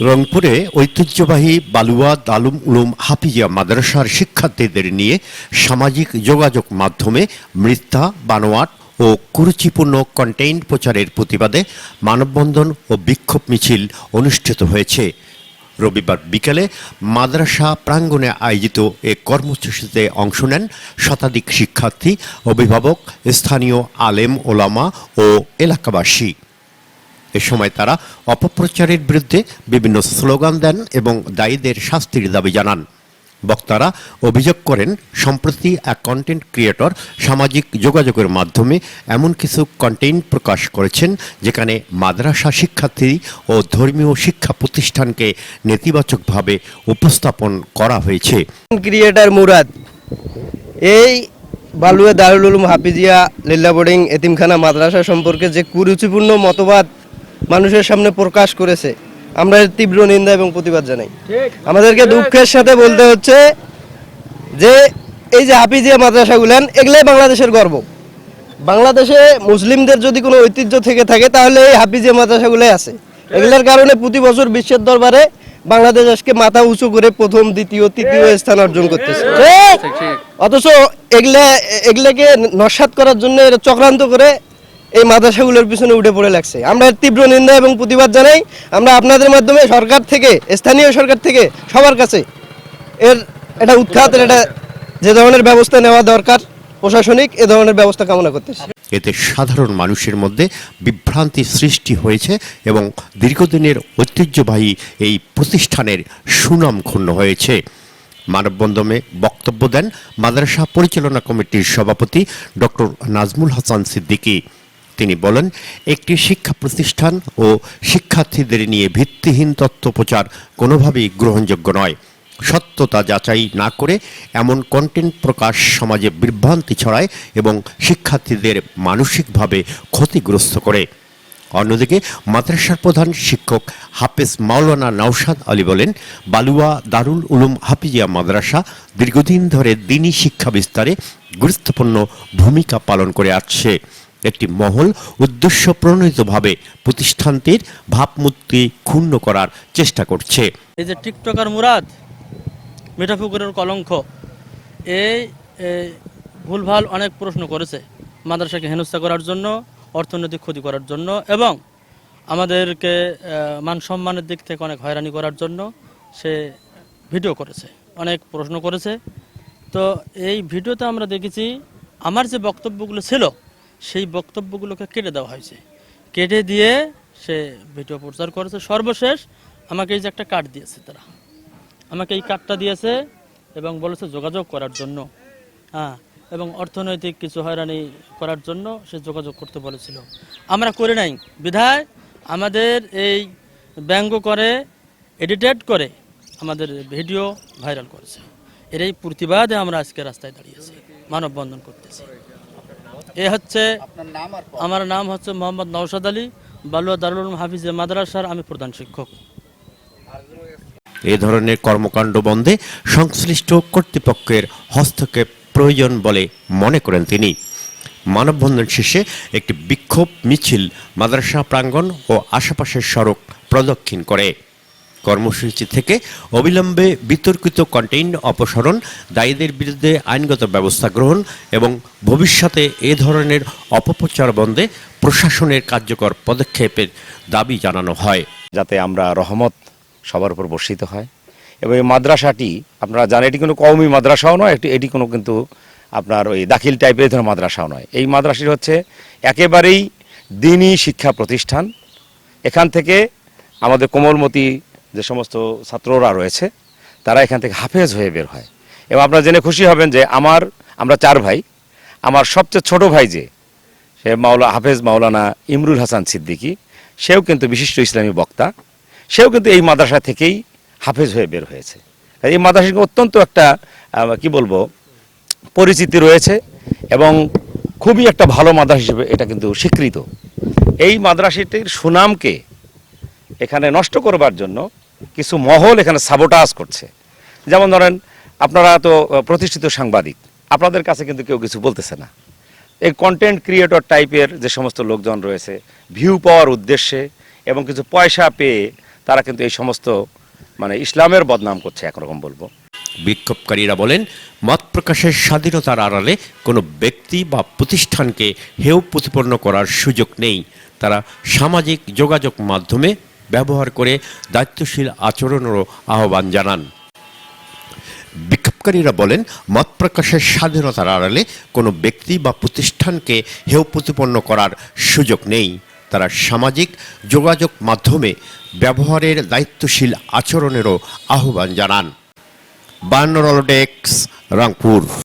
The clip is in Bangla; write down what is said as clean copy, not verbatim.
রংপুরে ঐতিহ্যবাহী বালুয়া দারুল উলুম হাফিজিয়া মাদ্রাসার শিক্ষার্থীদের নিয়ে সামাজিক যোগাযোগ মাধ্যমে মিথ্যা বানোয়াট ও কুরুচিপূর্ণ কন্টেন্ট প্রচারের প্রতিবাদে মানববন্ধন ও বিক্ষোভ মিছিল অনুষ্ঠিত হয়েছে। রবিবার বিকেলে মাদ্রাসা প্রাঙ্গণে আয়োজিত এ কর্মসূচিতে অংশ নেন শতাধিক শিক্ষার্থী, অভিভাবক, স্থানীয় আলেম ওলামা ও এলাকাবাসী। এ সময় তারা অপপ্রচারের বিরুদ্ধে বিভিন্ন স্লোগান দেন এবং দায়ীদের শাস্তির দাবি জানান। বক্তারা অভিযোগ করেন, সম্প্রতি এক কন্টেন্ট ক্রিয়েটর সামাজিক যোগাযোগের মাধ্যমে এমন কিছু কন্টেন্ট প্রকাশ করেছেন যেখানে মাদ্রাসা শিক্ষার্থী ও ধর্মীয় শিক্ষা প্রতিষ্ঠানকে নেতিবাচকভাবে উপস্থাপন করা হয়েছে। ক্রিয়েটর মুরাদ এই বালুয়া দারুল উলুম হাফিজিয়া লিল্লা বোর্ডিং এতিমখানা মাদ্রাসা সম্পর্কে যে কুরুচিপূর্ণ মতবাদ মানুষের সামনে প্রকাশ করেছে, আমরা এর তীব্র নিন্দা এবং প্রতিবাদ জানাই। আমাদেরকে দুঃখের সাথে বলতে হচ্ছে যে এই যে হাফিজিয়া মাদ্রাসাগুলেন, এগুলাই বাংলাদেশের গর্ব। বাংলাদেশে মুসলিমদের যদি কোনো ঐতিহ্য থেকে থাকে তাহলে এই হাফিজিয়া মাদ্রাসাগুলাই আছে। এগুলোর কারণে প্রতি বছর বিশ্বের দরবারে বাংলাদেশ আজকে মাথা উঁচু করে প্রথম, দ্বিতীয়, তৃতীয় স্থান অর্জন করতেছে। অথচ এগুলাকে নস্যাৎ করার জন্য এরা চক্রান্ত করে এই মাদ্রাসাগুলোর পিছনে উঠে পড়ে লাগছে। আমরা এর তীব্র নিন্দা এবং প্রতিবাদ জানাই। আমরা আপনাদের মাধ্যমে সরকার থেকে, স্থানীয় সরকার থেকে সবার কাছে এটা উৎখাতের যে ধরনের ব্যবস্থা নেওয়া দরকার প্রশাসনিক, এ ধরনের ব্যবস্থা কামনা করতেছি। এতে সাধারণ মানুষের মধ্যে বিভ্রান্তি সৃষ্টি হয়েছে এবং দীর্ঘদিনের ঐতিহ্যবাহী এই প্রতিষ্ঠানের সুনাম ক্ষুণ্ণ হয়েছে। মানববন্ধনে বক্তব্য দেন মাদ্রাসা পরিচালনা কমিটির সভাপতি ডক্টর নাজমুল হাসান সিদ্দিকী। তিনি বলেন, একটি শিক্ষা প্রতিষ্ঠান ও শিক্ষার্থীদের নিয়ে ভিত্তিহীন তথ্য প্রচার কোনোভাবেই গ্রহণযোগ্য নয়। সত্যতা যাচাই না করে এমন কন্টেন্ট প্রকাশ সমাজে বিভ্রান্তি ছড়ায় এবং শিক্ষার্থীদের মানসিকভাবে ক্ষতিগ্রস্ত করে। অন্যদিকে মাদ্রাসার প্রধান শিক্ষক হাফেজ মাওলানা নওশাদ আলী বলেন, বালুয়া দারুল উলুম হাফিজিয়া মাদ্রাসা দীর্ঘদিন ধরে দ্বীনি শিক্ষা বিস্তারে গুরুত্বপূর্ণ ভূমিকা পালন করে আসছে। একটি মহল উদ্দেশ্য প্রণোদিতভাবে প্রতিষ্ঠানটির ভাবমূর্তি ক্ষুণ্ণ করার চেষ্টা করছে। এই যে টিকটকার মুরাদ মিঠাপুকুরের কলঙ্ক এই ভুলভাল অনেক প্রশ্ন করেছে মাদ্রাসাকে হেনস্থা করার জন্য, অর্থনৈতিক ক্ষতি করার জন্য এবং আমাদেরকে মান সম্মানের দিক থেকে অনেক হয়রানি করার জন্য সে ভিডিও করেছে, অনেক প্রশ্ন করেছে। তো এই ভিডিওতে আমরা দেখেছি আমার যে বক্তব্যগুলো ছিল সেই বক্তব্যগুলোকে কেটে দেওয়া হয়েছে। কেটে দিয়ে সে ভিডিও প্রচার করেছে। সর্বশেষ আমাকে এই যে একটা কার্ড দিয়েছে, তারা আমাকে এই কার্ডটা দিয়েছে এবং বলেছে যোগাযোগ করার জন্য, এবং অর্থনৈতিক কিছু হয়রানি করার জন্য সে যোগাযোগ করতে বলেছিল। আমরা করে নাই বিধায় আমাদের এই ব্যঙ্গ করে, এডিটেড করে আমাদের ভিডিও ভাইরাল করেছে। এর এই প্রতিবাদে আমরা আজকে রাস্তায় দাঁড়িয়েছি, মানববন্ধন করতেছি। এ হচ্ছে আমার নাম হচ্ছে মোহাম্মদ নওশাদ আলী, বালুয়া দারুল উলুম হাফিজিয়া মাদ্রাসার আমি প্রধান শিক্ষক। এ ধরনের কর্মকাণ্ড বন্ধে সংশ্লিষ্ট কর্তৃপক্ষের হস্তক্ষেপ প্রয়োজন বলে মনে করেন তিনি। মানববন্ধন শেষে একটি বিক্ষোভ মিছিল মাদ্রাসা প্রাঙ্গণ ও আশেপাশের সড়ক প্রদক্ষিণ করে। কর্মসূচি থেকে অবিলম্বে বিতর্কিত কন্টেন্ট অপসারণ, দায়ীদের বিরুদ্ধে আইনগত ব্যবস্থা গ্রহণ এবং ভবিষ্যতে এ ধরনের অপপ্রচার বন্ধে প্রশাসনের কার্যকর পদক্ষেপের দাবি জানানো হয়, যাতে আমরা রহমত সবার উপর বর্ষিত হয়। এবং এই মাদ্রাসাটি আপনারা জানেন, এটি কোনো কওমি মাদ্রাসাও নয়, এটি কোনো কিন্তু আপনার ওই দাখিল টাইপের ধরনের মাদ্রাসাও নয়। এই মাদ্রাসাটি হচ্ছে একেবারেই দ্বীনি শিক্ষা প্রতিষ্ঠান। এখান থেকে আমাদের কোমলমতি যে সমস্ত ছাত্ররা রয়েছে তারা এখান থেকে হাফেজ হয়ে বের হয়। এবং আপনারা জেনে খুশি হবেন যে আমরা 4 ভাই, আমার সবচেয়ে ছোট ভাই যে সে হাফেজ মাওলানা ইমরুল হাসান সিদ্দিকী, সেও কিন্তু বিশিষ্ট ইসলামী বক্তা, সেও কিন্তু এই মাদ্রাসা থেকেই হাফেজ হয়ে বের হয়েছে। এই মাদ্রাসাটি অত্যন্ত একটা কি বলবো পরিচিতি রয়েছে এবং খুবই একটা ভালো মাদ্রাসা হিসেবে এটা কিন্তু স্বীকৃত। এই মাদ্রাসাটির সুনামকে এখানে নষ্ট করবার জন্য কিছু মহল এখানে সাবোটাজ করছে। যেমন ধরেন, আপনারা তো প্রতিষ্ঠিত সাংবাদিক, আপনাদের কাছে কিন্তু কেউ কিছু বলতেছে না। এই কন্টেন্ট ক্রিয়েটর টাইপের যে সমস্ত লোকজন রয়েছে ভিউ পাওয়ার উদ্দেশ্যে এবং কিছু পয়সা পেয়ে তারা কিন্তু এই সমস্ত মানে ইসলামের বদনাম করছে একরকম বলবো। বিক্ষোভকারীরা বলেন, মত প্রকাশের স্বাধীনতার আড়ালে কোনো ব্যক্তি বা প্রতিষ্ঠানকে হেয় প্রতিপন্ন করার সুযোগ নেই। তারা সামাজিক যোগাযোগ মাধ্যমে ব্যবহার করে দায়িত্বশীল আচরণেরও আহ্বান জানান। বিক্ষোভকারীরা বলেন, মত প্রকাশের স্বাধীনতার আড়ালে কোনো ব্যক্তি বা প্রতিষ্ঠানকে হেয় প্রতিপন্ন করার সুযোগ নেই। তারা সামাজিক যোগাযোগ মাধ্যমে ব্যবহারের দায়িত্বশীল আচরণেরও আহ্বান জানান। বায়ান্নর ডেস্ক, রংপুর।